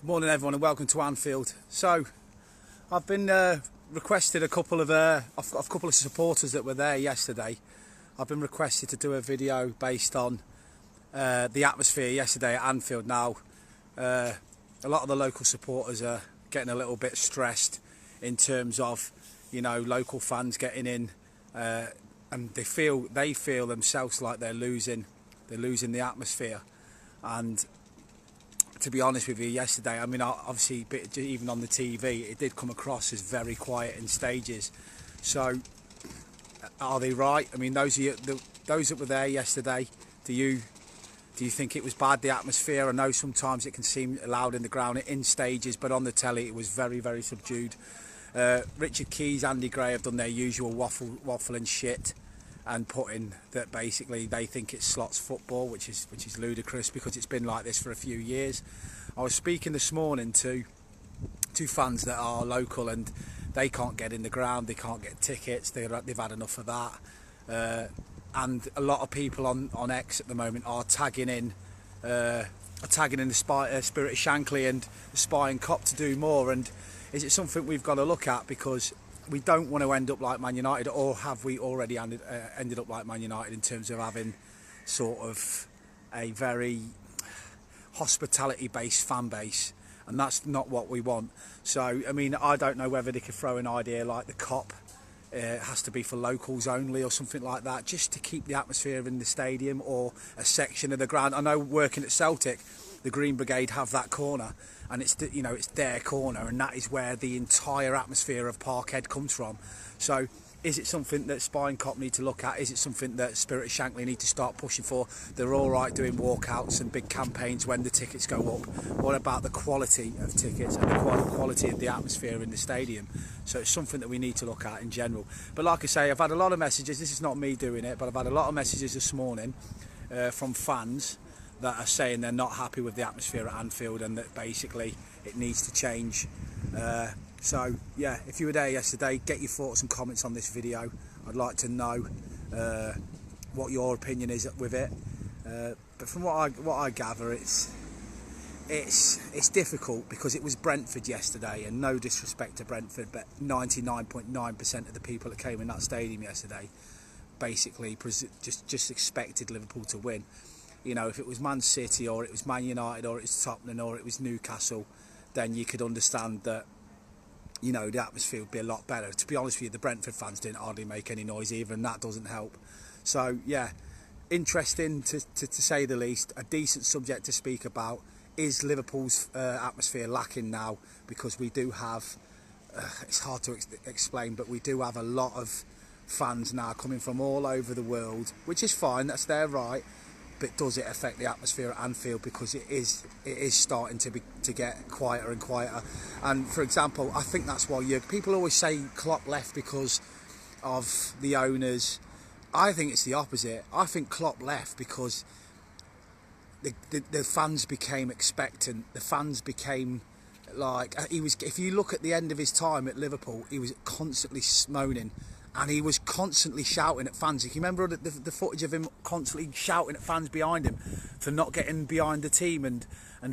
Good morning everyone and welcome to Anfield. So I've been requested a couple of supporters that were there yesterday. I've been requested to do a video based on the atmosphere yesterday at Anfield. Now a lot of the local supporters are getting a little bit stressed in terms of, you know, local fans getting in and they feel themselves like they're losing the atmosphere. And to be honest with you, yesterday, I mean, obviously, even on the TV, it did come across as very quiet in stages. So, are they right? I mean, those that were there yesterday, do you think it was bad, the atmosphere? I know sometimes it can seem loud in the ground in stages, but on the telly, it was very, very subdued. Richard Keys, Andy Gray have done their usual waffle and shit, and putting that basically they think it's slots football, which is ludicrous because it's been like this for a few years. I was speaking this morning to fans that are local and they can't get in the ground, they can't get tickets, they've had enough of that, and a lot of people on X at the moment are tagging in the Spirit of Shankly and the Spy and Cop to do more. And is it something we've got to look at, because we don't want to end up like Man United, or have we already ended up like Man United in terms of having sort of a very hospitality-based fan base, and that's not what we want. So, I mean, I don't know whether they could throw an idea like the Cop has to be for locals only or something like that, just to keep the atmosphere in the stadium, or a section of the ground. I know working at Celtic, the Green Brigade have that corner, and it's their corner, and that is where the entire atmosphere of Parkhead comes from. So is it something that Spy and Cop need to look at? Is it something that Spirit of Shankly need to start pushing for? They're all right doing walkouts and big campaigns when the tickets go up. What about the quality of tickets and the quality of the atmosphere in the stadium? So it's something that we need to look at in general. But like I say, I've had a lot of messages. This is not me doing it, but I've had a lot of messages this morning from fans that are saying they're not happy with the atmosphere at Anfield and that basically it needs to change. So yeah, if you were there yesterday, get your thoughts and comments on this video. I'd like to know what your opinion is with it. But from what I gather, it's difficult because it was Brentford yesterday, and no disrespect to Brentford, but 99.9% of the people that came in that stadium yesterday basically just expected Liverpool to win. You know, if it was Man City or it was Man United or it was Tottenham or it was Newcastle, then you could understand that, you know, the atmosphere would be a lot better. To be honest with you, the Brentford fans didn't hardly make any noise either, and that doesn't help. So yeah, interesting to say the least. A decent subject to speak about. Is Liverpool's atmosphere lacking now? Because we do have, it's hard to explain, but we do have a lot of fans now coming from all over the world, which is fine, that's their right. But does it affect the atmosphere at Anfield? Because it is starting to get quieter and quieter. And for example, I think that's why people always say Klopp left because of the owners. I think it's the opposite. I think Klopp left because the fans became expectant. The fans became like, if you look at the end of his time at Liverpool, he was constantly moaning. And he was constantly shouting at fans. If you remember the footage of him constantly shouting at fans behind him for not getting behind the team and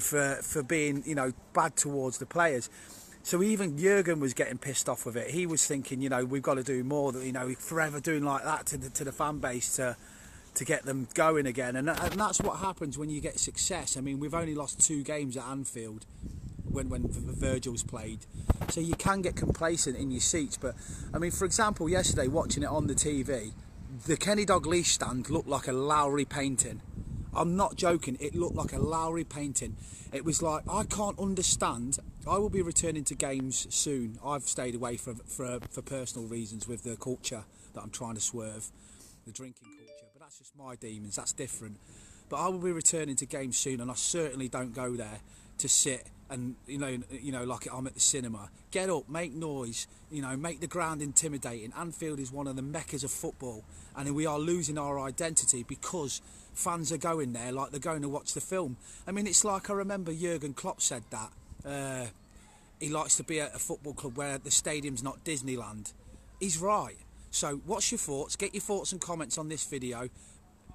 for being, you know, bad towards the players. So even Jurgen was getting pissed off with it. He was thinking, you know, we've got to do more. You know, forever doing like that to the fan base to get them going again. And that's what happens when you get success. I mean, we've only lost 2 games at Anfield when Virgil's played, so you can get complacent in your seats. But I mean, for example, yesterday watching it on the TV, the Kenny Dalglish stand looked like a Lowry painting. I'm not joking, it looked like a Lowry painting. It was like, I can't understand. I will be returning to games soon. I've stayed away for personal reasons with the culture that I'm trying to swerve, the drinking culture, but that's just my demons, that's different. But I will be returning to games soon, and I certainly don't go there to sit and you know like I'm at the cinema. Get up, make noise, you know, make the ground intimidating. Anfield is one of the meccas of football, and we are losing our identity because fans are going there like they're going to watch the film. I mean, it's like, I remember Jurgen Klopp said that he likes to be at a football club where the stadium's not Disneyland. He's right. So what's your thoughts? Get your thoughts and comments on this video.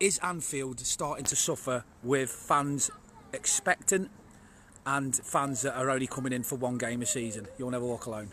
Is Anfield starting to suffer with fans expectant and fans that are only coming in for one game a season. You'll never walk alone.